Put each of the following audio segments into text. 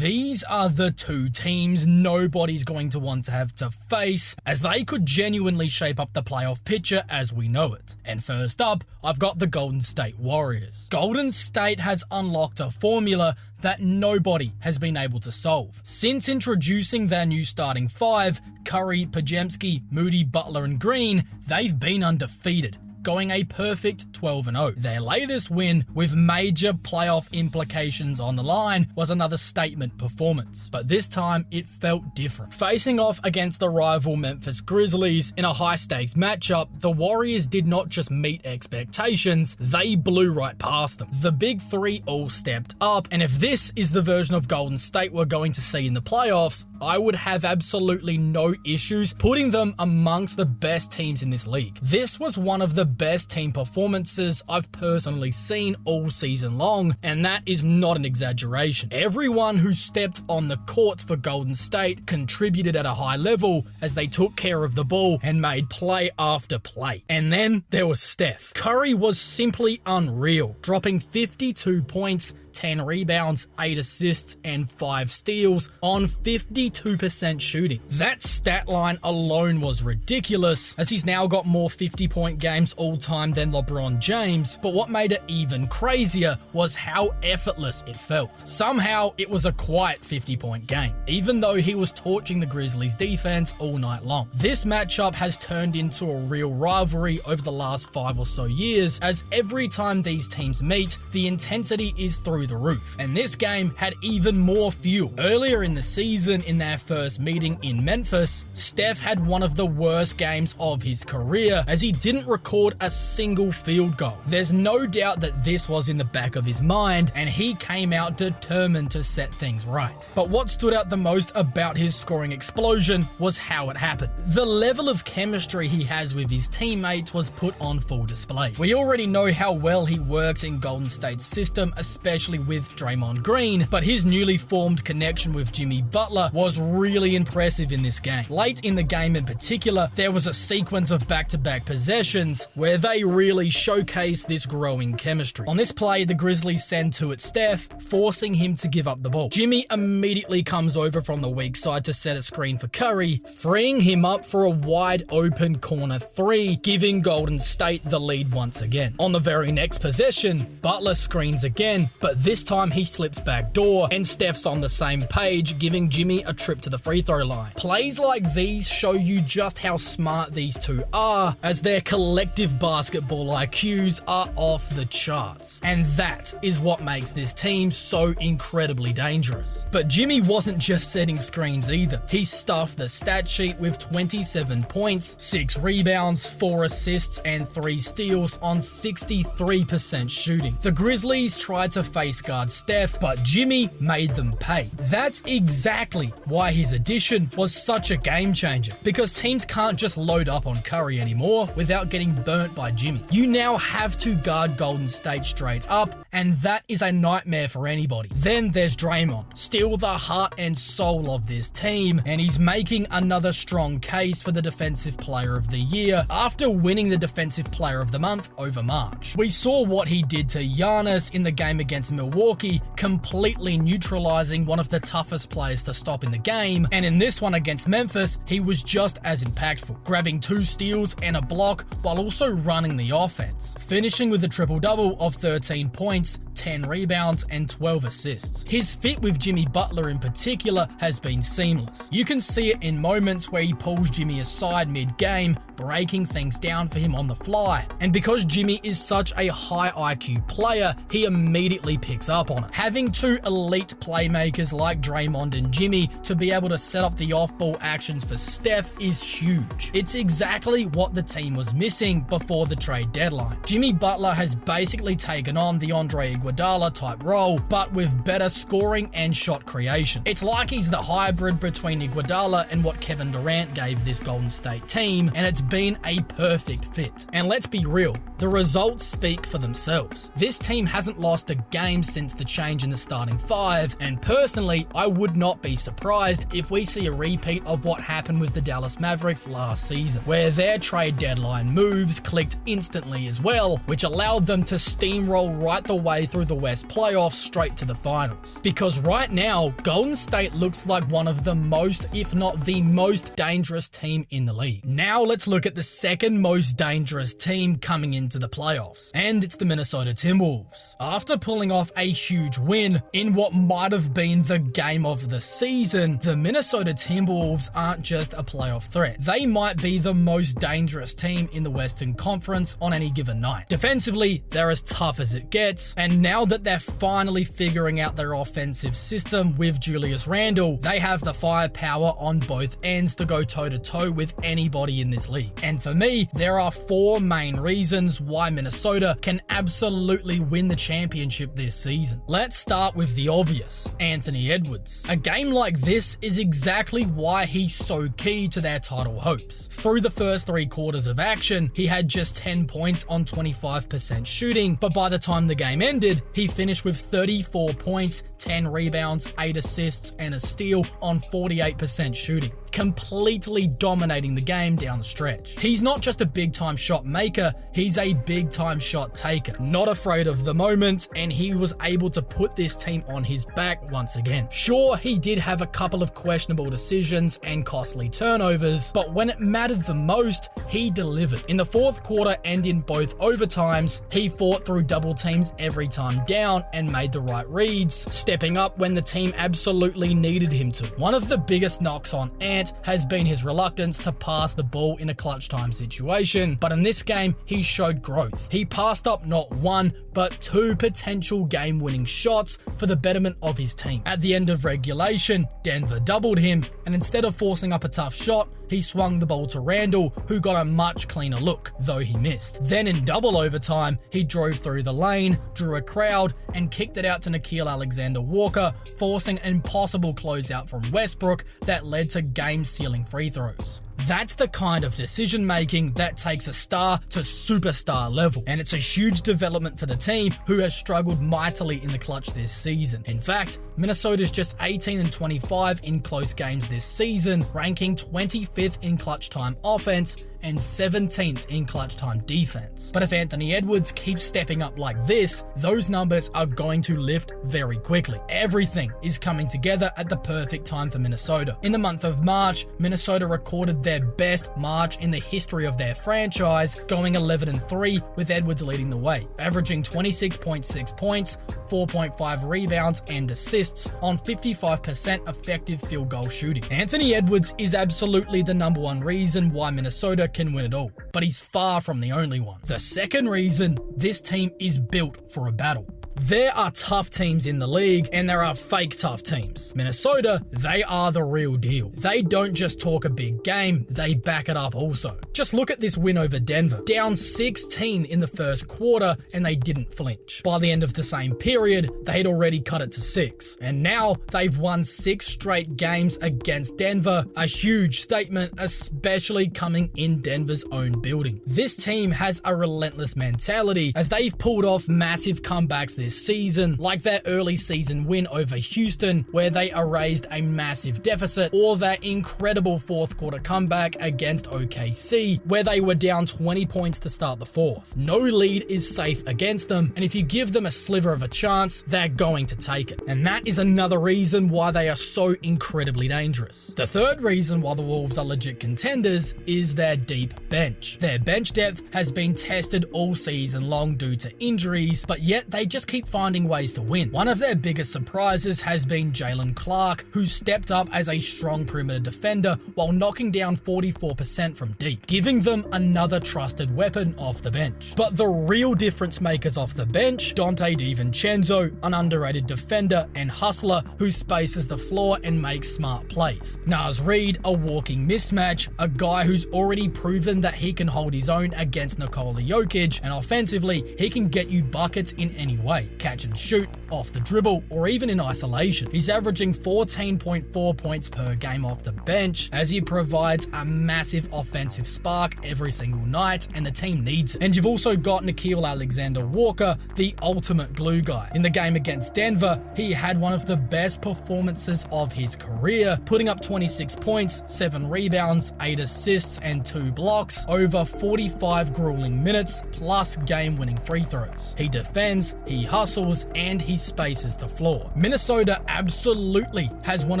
These are the two teams nobody's going to want to have to face, as they could genuinely shape up the playoff picture as we know it. And first up, I've got the Golden State Warriors. Golden State has unlocked a formula that nobody has been able to solve. Since introducing their new starting five, Curry, Podziemski, Moody, Butler and Green, they've been undefeated, going a perfect 12-0. Their latest win, with major playoff implications on the line, was another statement performance, but this time it felt different. Facing off against the rival Memphis Grizzlies in a high-stakes matchup, the Warriors did not just meet expectations, they blew right past them. The big three all stepped up, and if this is the version of Golden State we're going to see in the playoffs, I would have absolutely no issues putting them amongst the best teams in this league. This was one of the best team performances I've personally seen all season long, and that is not an exaggeration. Everyone who stepped on the court for Golden State contributed at a high level as they took care of the ball and made play after play. And then there was Steph. Curry was simply unreal, dropping 52 points, 10 rebounds, 8 assists, and 5 steals on 52% shooting. That stat line alone was ridiculous, as he's now got more 50-point games all time than LeBron James, but what made it even crazier was how effortless it felt. Somehow, it was a quiet 50-point game, even though he was torching the Grizzlies defense all night long. This matchup has turned into a real rivalry over the last 5 or so years, as every time these teams meet, the intensity is through the roof, and this game had even more fuel. Earlier in the season, in their first meeting in Memphis, Steph had one of the worst games of his career, as he didn't record a single field goal. There's no doubt that this was in the back of his mind, and he came out determined to set things right. But what stood out the most about his scoring explosion was how it happened. The level of chemistry he has with his teammates was put on full display. We already know how well he works in Golden State's system, especially with Draymond Green, but his newly formed connection with Jimmy Butler was really impressive in this game. Late in the game in particular, there was a sequence of back-to-back possessions where they really showcased this growing chemistry. On this play, the Grizzlies send to it Steph, forcing him to give up the ball. Jimmy immediately comes over from the weak side to set a screen for Curry, freeing him up for a wide open corner three, giving Golden State the lead once again. On the very next possession, Butler screens again, but this time he slips back door, and Steph's on the same page, giving Jimmy a trip to the free throw line. Plays like these show you just how smart these two are, as their collective basketball IQs are off the charts. And that is what makes this team so incredibly dangerous. But Jimmy wasn't just setting screens either. He stuffed the stat sheet with 27 points, 6 rebounds, 4 assists, and 3 steals on 63% shooting. The Grizzlies tried to face guard Steph, but Jimmy made them pay. That's exactly why his addition was such a game changer, because teams can't just load up on Curry anymore without getting burnt by Jimmy. You now have to guard Golden State straight up, and that is a nightmare for anybody. Then there's Draymond, still the heart and soul of this team, and he's making another strong case for the Defensive Player of the Year after winning the Defensive Player of the Month over March. We saw what he did to Giannis in the game against Milwaukee, completely neutralizing one of the toughest players to stop in the game, and in this one against Memphis, he was just as impactful, grabbing 2 steals and a block while also running the offense, finishing with a triple-double of 13 points, 10 rebounds, and 12 assists. His fit with Jimmy Butler in particular has been seamless. You can see it in moments where he pulls Jimmy aside mid-game, breaking things down for him on the fly. And because Jimmy is such a high IQ player, he immediately picks up on it. Having 2 elite playmakers like Draymond and Jimmy to be able to set up the off-ball actions for Steph is huge. It's exactly what the team was missing before the trade deadline. Jimmy Butler has basically taken on the Andre Iguodala type role, but with better scoring and shot creation. It's like he's the hybrid between Iguodala and what Kevin Durant gave this Golden State team, and it's been a perfect fit. And let's be real, the results speak for themselves. This team hasn't lost a game since the change in the starting five, and personally, I would not be surprised if we see a repeat of what happened with the Dallas Mavericks last season, where their trade deadline moves clicked instantly as well, which allowed them to steamroll right the way through the West playoffs straight to the finals. Because right now, Golden State looks like one of the most, if not the most dangerous team in the league. Now let's look at the second most dangerous team coming into the playoffs, and it's the Minnesota Timberwolves. After pulling off a huge win in what might have been the game of the season, the Minnesota Timberwolves aren't just a playoff threat. They might be the most dangerous team in the Western Conference on any given night. Defensively, they're as tough as it gets, and now that they're finally figuring out their offensive system with Julius Randle, they have the firepower on both ends to go toe-to-toe with anybody in this league. And for me, there are four main reasons why Minnesota can absolutely win the championship this season. Let's start with the obvious, Anthony Edwards. A game like this is exactly why he's so key to their title hopes. Through the first 3 quarters of action, he had just 10 points on 25% shooting, but by the time the game ended, he finished with 34 points, 10 rebounds, 8 assists, and a steal on 48% shooting, completely dominating the game down the stretch. He's not just a big-time shot maker, he's a big-time shot taker. Not afraid of the moment, and he was able to put this team on his back once again. Sure, he did have a couple of questionable decisions and costly turnovers, but when it mattered the most, he delivered. In the fourth quarter and in both overtimes, he fought through double teams every time down and made the right reads, stepping up when the team absolutely needed him to. One of the biggest knocks on Ant has been his reluctance to pass the ball in a clutch time situation, but in this game, he showed growth. He passed up not 1, but 2 potential game-winning shots for the betterment of his team. At the end of regulation, Denver doubled him, and instead of forcing up a tough shot, he swung the ball to Randle, who got a much cleaner look, though he missed. Then in double overtime, he drove through the lane, drew a crowd, and kicked it out to Nickeil Alexander-Walker, forcing an impossible closeout from Westbrook that led to game-sealing free throws. That's the kind of decision-making that takes a star to superstar level, and it's a huge development for the team, who has struggled mightily in the clutch this season. In fact, Minnesota's just 18-25 in close games this season, ranking 25th in clutch time offense and 17th in clutch time defense. But if Anthony Edwards keeps stepping up like this, those numbers are going to lift very quickly. Everything is coming together at the perfect time for Minnesota. In the month of March, Minnesota recorded their best March in the history of their franchise, going 11-3 with Edwards leading the way, averaging 26.6 points, 4.5 rebounds and assists on 55% effective field goal shooting. Anthony Edwards is absolutely the number one reason why Minnesota can win it all, but he's far from the only one. The second reason, this team is built for a battle. There are tough teams in the league, and there are fake tough teams. Minnesota, they are the real deal. They don't just talk a big game, they back it up also. Just look at this win over Denver. Down 16 in the first quarter, and they didn't flinch. By the end of the same period, they'd already cut it to 6. And now, they've won 6 straight games against Denver. A huge statement, especially coming in Denver's own building. This team has a relentless mentality, as they've pulled off massive comebacks this season, like their early season win over Houston, where they erased a massive deficit, or their incredible fourth quarter comeback against OKC, where they were down 20 points to start the fourth. No lead is safe against them, and if you give them a sliver of a chance, they're going to take it. And that is another reason why they are so incredibly dangerous. The third reason why the Wolves are legit contenders is their deep bench. Their bench depth has been tested all season long due to injuries, but yet they just keep finding ways to win. One of their biggest surprises has been Jalen Clark, who stepped up as a strong perimeter defender while knocking down 44% from deep, giving them another trusted weapon off the bench. But the real difference makers off the bench, Dante DiVincenzo, an underrated defender and hustler who spaces the floor and makes smart plays. Naz Reid, a walking mismatch, a guy who's already proven that he can hold his own against Nikola Jokic, and offensively, he can get you buckets in any way. play, catch and shoot, off the dribble, or even in isolation. He's averaging 14.4 points per game off the bench as he provides a massive offensive spark every single night, and the team needs it. And you've also got Nickeil Alexander-Walker, the ultimate glue guy. In the game against Denver, he had one of the best performances of his career, putting up 26 points, 7 rebounds, 8 assists, and 2 blocks over 45 grueling minutes, plus game-winning free throws. He defends, he hustles, and he spaces the floor. Minnesota absolutely has one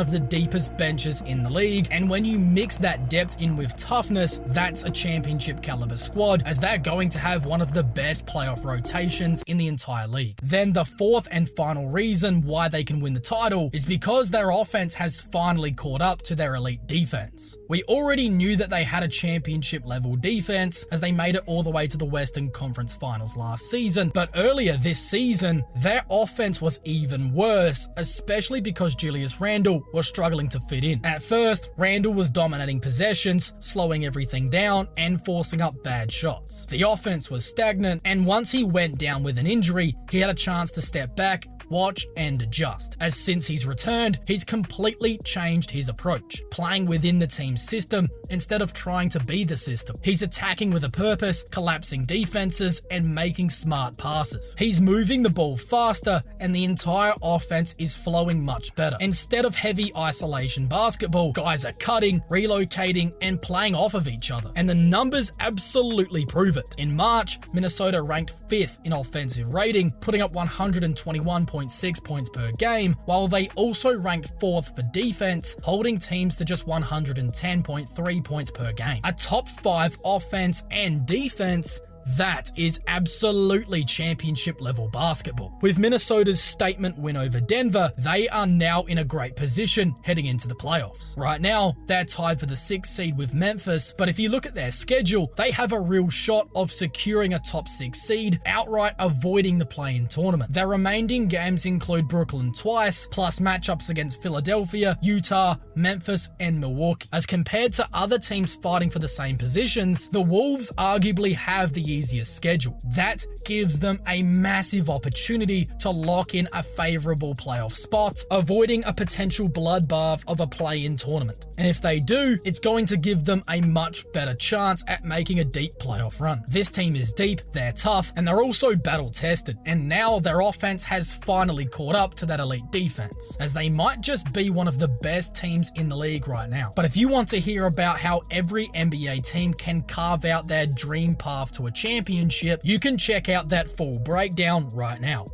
of the deepest benches in the league, and when you mix that depth in with toughness, that's a championship caliber squad, as they're going to have one of the best playoff rotations in the entire league. Then the fourth and final reason why they can win the title is because their offense has finally caught up to their elite defense. We already knew that they had a championship level defense as they made it all the way to the Western Conference Finals last season, but earlier this season, their offense was even worse, especially because Julius Randle was struggling to fit in. At first, Randle was dominating possessions, slowing everything down, and forcing up bad shots. The offense was stagnant, and once he went down with an injury, he had a chance to step back, watch, and adjust. As since he's returned, he's completely changed his approach, playing within the team's system instead of trying to be the system. He's attacking with a purpose, collapsing defenses, and making smart passes. He's moving the ball faster, and the entire offense is flowing much better. Instead of heavy isolation basketball, guys are cutting, relocating, and playing off of each other. And the numbers absolutely prove it. In March, Minnesota ranked 5th in offensive rating, putting up 121.6 points per game, while they also ranked 4th for defense, holding teams to just 110.3 points per game. A top 5 offense and defense, that is absolutely championship level basketball. With Minnesota's statement win over Denver, they are now in a great position heading into the playoffs. Right now, they're tied for the 6th seed with Memphis, but if you look at their schedule, they have a real shot of securing a top 6 seed, outright avoiding the play-in tournament. Their remaining games include Brooklyn twice, plus matchups against Philadelphia, Utah, Memphis, and Milwaukee. As compared to other teams fighting for the same positions, the Wolves arguably have the easiest schedule. That gives them a massive opportunity to lock in a favorable playoff spot, avoiding a potential bloodbath of a play-in tournament. And if they do, it's going to give them a much better chance at making a deep playoff run. This team is deep, they're tough, and they're also battle-tested. And now their offense has finally caught up to that elite defense, as they might just be one of the best teams in the league right now. But if you want to hear about how every NBA team can carve out their dream path to a championship, you can check out that full breakdown right now.